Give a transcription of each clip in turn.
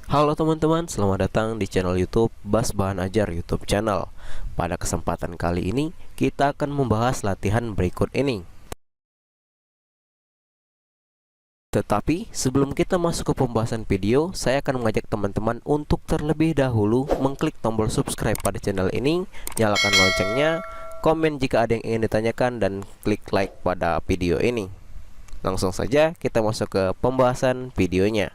Halo teman-teman, selamat datang di channel YouTube Bas Bahan Ajar YouTube channel. Pada kesempatan kali ini, kita akan membahas latihan berikut ini. Tetapi, sebelum kita masuk ke pembahasan video, saya akan mengajak teman-teman untuk terlebih dahulu mengklik tombol subscribe pada channel ini, nyalakan loncengnya, komen jika ada yang ingin ditanyakan, dan klik like pada video ini. Langsung saja kita masuk ke pembahasan videonya.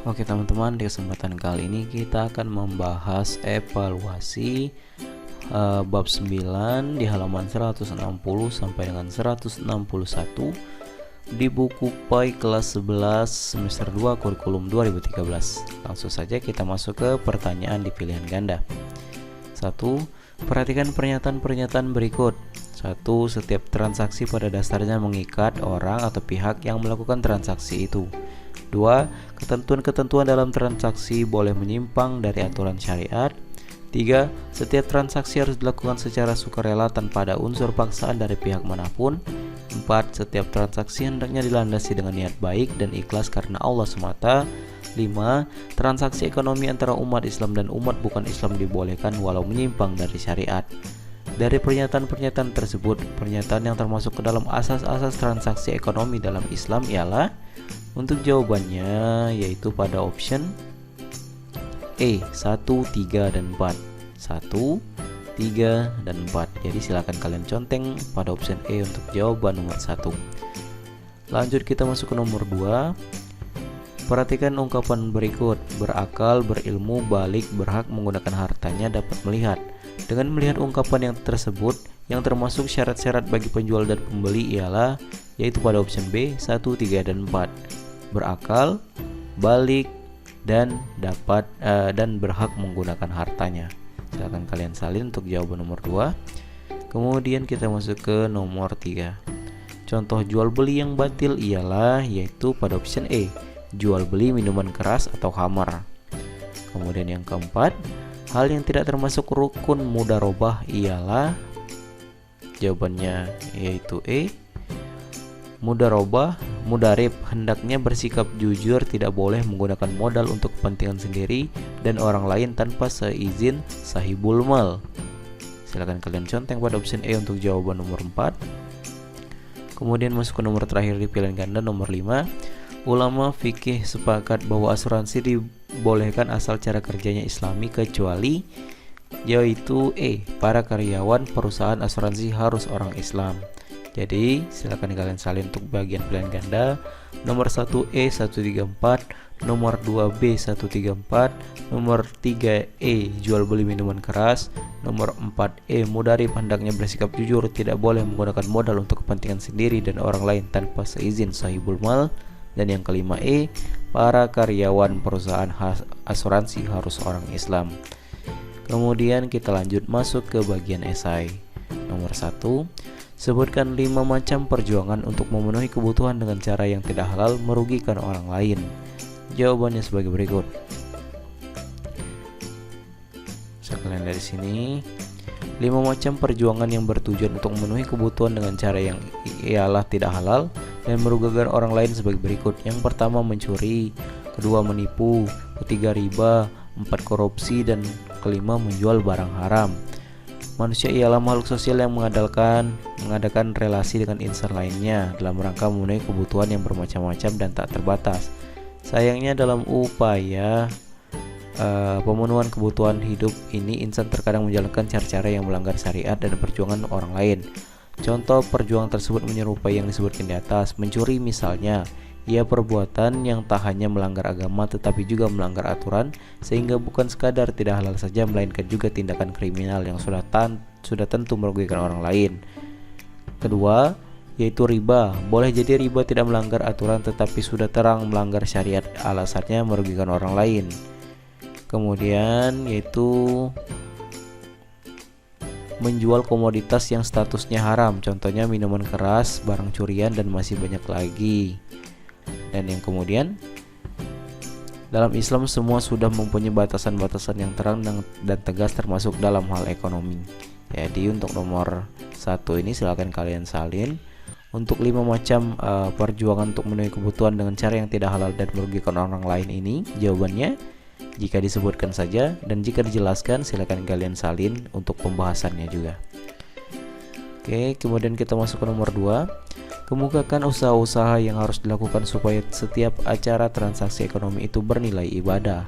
Oke teman-teman, di kesempatan kali ini kita akan membahas evaluasi bab 9 di halaman 160 sampai dengan 161 di buku PAI kelas 11 semester 2 kurikulum 2013. Langsung saja kita masuk ke pertanyaan di pilihan ganda. 1. Perhatikan pernyataan-pernyataan berikut. 1. Setiap transaksi pada dasarnya mengikat orang atau pihak yang melakukan transaksi itu. 2. Ketentuan-ketentuan dalam transaksi boleh menyimpang dari aturan syariat. 3. Setiap transaksi harus dilakukan secara sukarela tanpa ada unsur paksaan dari pihak manapun. 4. Setiap transaksi hendaknya dilandasi dengan niat baik dan ikhlas karena Allah semata. 5. Transaksi ekonomi antara umat Islam dan umat bukan Islam dibolehkan walau menyimpang dari syariat. Dari pernyataan-pernyataan tersebut, pernyataan yang termasuk ke dalam asas-asas transaksi ekonomi dalam Islam ialah, untuk jawabannya yaitu pada option E 1, 3, dan 4. 1, 3, dan 4. Jadi silakan kalian conteng pada option E untuk jawaban nomor 1. Lanjut kita masuk ke nomor 2. Perhatikan ungkapan berikut. Berakal, berilmu, balik, berhak menggunakan hartanya, dapat melihat. Dengan melihat ungkapan yang tersebut, yang termasuk syarat-syarat bagi penjual dan pembeli ialah, yaitu pada option B 1, 3, dan 4. Berakal, balik, dan dapat dan berhak menggunakan hartanya. Silakan kalian salin untuk jawaban nomor 2. Kemudian kita masuk ke nomor 3. Contoh jual beli yang batil ialah, yaitu pada option E, jual beli minuman keras atau khamar. Kemudian yang keempat, hal yang tidak termasuk rukun mudharabah ialah, jawabannya yaitu E, mudharabah, mudharib hendaknya bersikap jujur, tidak boleh menggunakan modal untuk kepentingan sendiri dan orang lain tanpa seizin sahibul mal. Silakan kalian conteng pada option E untuk jawaban nomor 4. Kemudian masuk ke nomor terakhir di pilihan ganda, nomor 5. Ulama fikih sepakat bahwa asuransi dibolehkan asal cara kerjanya islami kecuali, yaitu E, para karyawan perusahaan asuransi harus orang Islam. Jadi silakan kalian salin untuk bagian pilihan ganda. Nomor 1 E 134, nomor 2 B 134, nomor 3 E jual beli minuman keras, nomor 4 E mudharib hendaknya bersikap jujur, tidak boleh menggunakan modal untuk kepentingan sendiri dan orang lain tanpa seizin sahibul mal, dan yang kelima E, para karyawan perusahaan asuransi harus orang Islam. Kemudian kita lanjut masuk ke bagian esai. Nomor 1. Sebutkan 5 macam perjuangan untuk memenuhi kebutuhan dengan cara yang tidak halal merugikan orang lain. Jawabannya sebagai berikut. Bisa kalian lihat di sini. 5 macam perjuangan yang bertujuan untuk memenuhi kebutuhan dengan cara yang ialah tidak halal dan merugikan orang lain sebagai berikut. Yang pertama mencuri, kedua menipu, ketiga riba, 4 korupsi, dan kelima menjual barang haram. Manusia ialah makhluk sosial yang mengadakan relasi dengan insan lainnya dalam rangka memenuhi kebutuhan yang bermacam-macam dan tak terbatas. Sayangnya dalam upaya pemenuhan kebutuhan hidup ini, insan terkadang menjalankan cara-cara yang melanggar syariat dan perjuangan orang lain. Contoh perjuangan tersebut menyerupai yang disebutkan di atas. Mencuri misalnya, ia perbuatan yang tak hanya melanggar agama tetapi juga melanggar aturan, sehingga bukan sekadar tidak halal saja melainkan juga tindakan kriminal yang sudah tentu merugikan orang lain. Kedua, yaitu riba. Boleh jadi riba tidak melanggar aturan tetapi sudah terang melanggar syariat, alasannya merugikan orang lain. Kemudian yaitu menjual komoditas yang statusnya haram, contohnya minuman keras, barang curian, dan masih banyak lagi. Dan yang kemudian, dalam Islam semua sudah mempunyai batasan-batasan yang terang dan tegas termasuk dalam hal ekonomi. Jadi untuk nomor 1 ini silakan kalian salin. Untuk 5 macam perjuangan untuk memenuhi kebutuhan dengan cara yang tidak halal dan merugikan orang lain ini, jawabannya jika disebutkan saja, dan jika dijelaskan silakan kalian salin untuk pembahasannya juga. Oke, kemudian kita masuk ke nomor 2. Kemukakan usaha-usaha yang harus dilakukan supaya setiap acara transaksi ekonomi itu bernilai ibadah.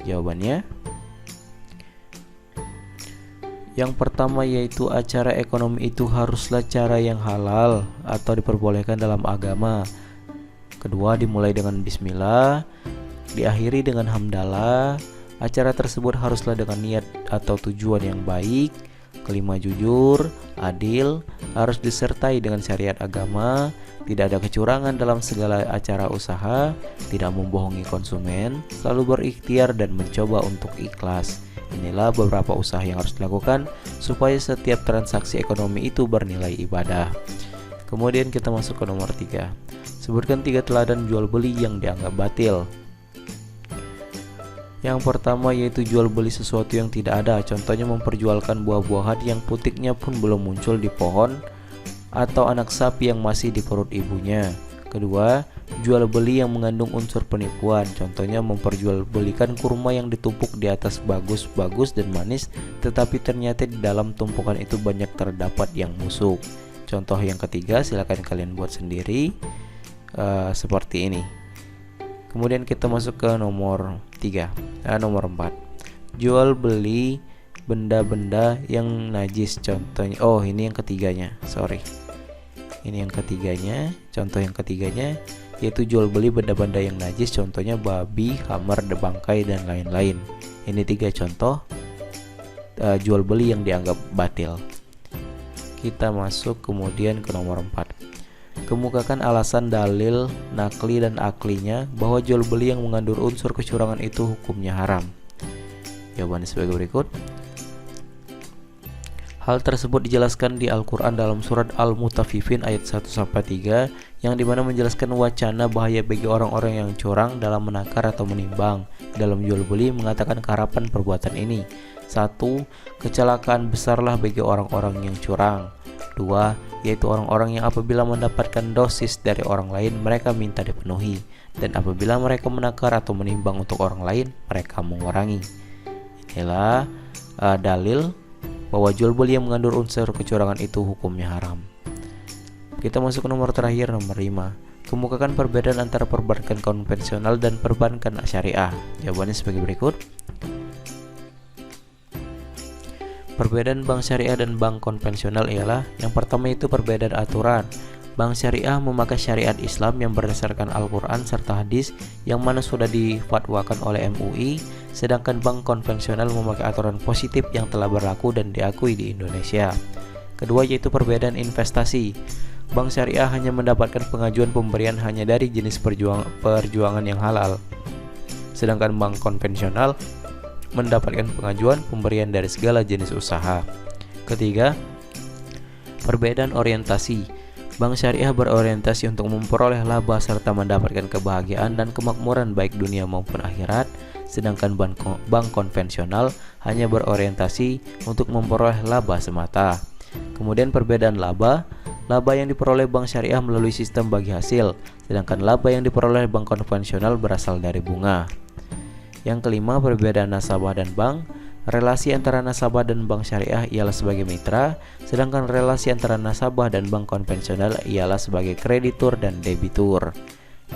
Jawabannya yang pertama yaitu acara ekonomi itu haruslah cara yang halal atau diperbolehkan dalam agama. Kedua, dimulai dengan bismillah, diakhiri dengan hamdalah. Acara tersebut haruslah dengan niat atau tujuan yang baik. Kelima, jujur, adil, harus disertai dengan syariat agama. Tidak ada kecurangan dalam segala acara usaha, tidak membohongi konsumen, selalu berikhtiar dan mencoba untuk ikhlas. Inilah beberapa usaha yang harus dilakukan supaya setiap transaksi ekonomi itu bernilai ibadah. Kemudian kita masuk ke nomor 3. Sebutkan 3 teladan jual beli yang dianggap batil. Yang pertama yaitu jual beli sesuatu yang tidak ada. Contohnya memperjualkan buah-buahan yang putiknya pun belum muncul di pohon, atau anak sapi yang masih di perut ibunya. Kedua, jual beli yang mengandung unsur penipuan. Contohnya memperjualbelikan kurma yang ditumpuk di atas bagus-bagus dan manis, tetapi ternyata di dalam tumpukan itu banyak terdapat yang busuk. Contoh yang ketiga silakan kalian buat sendiri seperti ini. Kemudian kita masuk ke nomor 4. Jual beli benda-benda yang najis. Contohnya, ini yang ketiganya. Ini yang ketiganya. Contoh yang ketiganya yaitu jual beli benda-benda yang najis. Contohnya babi, hammer, bangkai, dan lain-lain. Ini 3 contoh jual beli yang dianggap batil. Kita masuk kemudian ke nomor 4. Kemukakan alasan, dalil, nakli, dan aklinya bahwa jual beli yang mengandung unsur kecurangan itu hukumnya haram. Jawabannya sebagai berikut. Hal tersebut dijelaskan di Al-Quran dalam surat Al-Mutaffifin ayat 1-3, yang dimana menjelaskan wacana bahaya bagi orang-orang yang curang dalam menakar atau menimbang. Dalam jual beli mengatakan keharapan perbuatan ini. 1. Kecelakaan besarlah bagi orang-orang yang curang. 2. Yaitu orang-orang yang apabila mendapatkan dosis dari orang lain mereka minta dipenuhi, dan apabila mereka menakar atau menimbang untuk orang lain mereka mengurangi. Inilah dalil bahwa jual beli yang mengandung unsur kecurangan itu hukumnya haram. Kita masuk ke nomor terakhir, nomor 5. Kemukakan perbedaan antara perbankan konvensional dan perbankan syariah. Jawabannya sebagai berikut. Perbedaan bank syariah dan bank konvensional ialah: yang pertama itu perbedaan aturan. Bank syariah memakai syariat Islam yang berdasarkan Al-Quran serta hadis yang mana sudah difatwakan oleh MUI, sedangkan bank konvensional memakai aturan positif yang telah berlaku dan diakui di Indonesia. Kedua yaitu perbedaan investasi. Bank syariah hanya mendapatkan pengajuan pemberian hanya dari jenis perjuangan yang halal, sedangkan bank konvensional mendapatkan pengajuan pemberian dari segala jenis usaha. Ketiga, perbedaan orientasi. Bank syariah berorientasi untuk memperoleh laba serta mendapatkan kebahagiaan dan kemakmuran baik dunia maupun akhirat, sedangkan bank konvensional hanya berorientasi untuk memperoleh laba semata. Kemudian perbedaan laba. Laba yang diperoleh bank syariah melalui sistem bagi hasil, sedangkan laba yang diperoleh bank konvensional berasal dari bunga. Yang kelima, perbedaan nasabah dan bank. Relasi antara nasabah dan bank syariah ialah sebagai mitra, sedangkan relasi antara nasabah dan bank konvensional ialah sebagai kreditur dan debitur.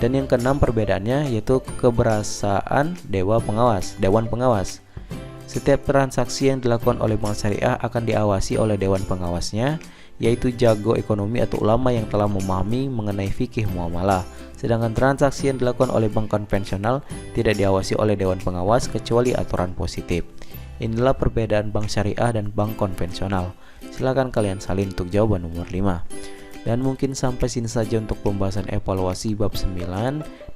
Dan yang keenam perbedaannya yaitu keberasaan dewan pengawas. Setiap transaksi yang dilakukan oleh bank syariah akan diawasi oleh dewan pengawasnya, yaitu jago ekonomi atau ulama yang telah memahami mengenai fikih muamalah. Sedangkan transaksi yang dilakukan oleh bank konvensional tidak diawasi oleh dewan pengawas kecuali aturan positif. Inilah perbedaan bank syariah dan bank konvensional. Silakan kalian salin untuk jawaban nomor 5. Dan mungkin sampai sini saja untuk pembahasan evaluasi bab 9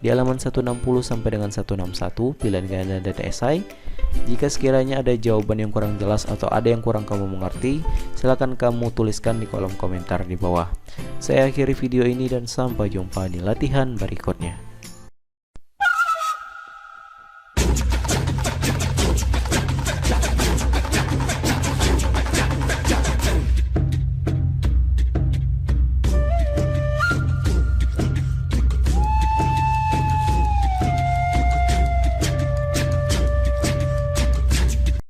di halaman 160 sampai dengan 161 pilihan ganda dan esai. Jika sekiranya ada jawaban yang kurang jelas atau ada yang kurang kamu mengerti, silakan kamu tuliskan di kolom komentar di bawah. Saya akhiri video ini dan sampai jumpa di latihan berikutnya.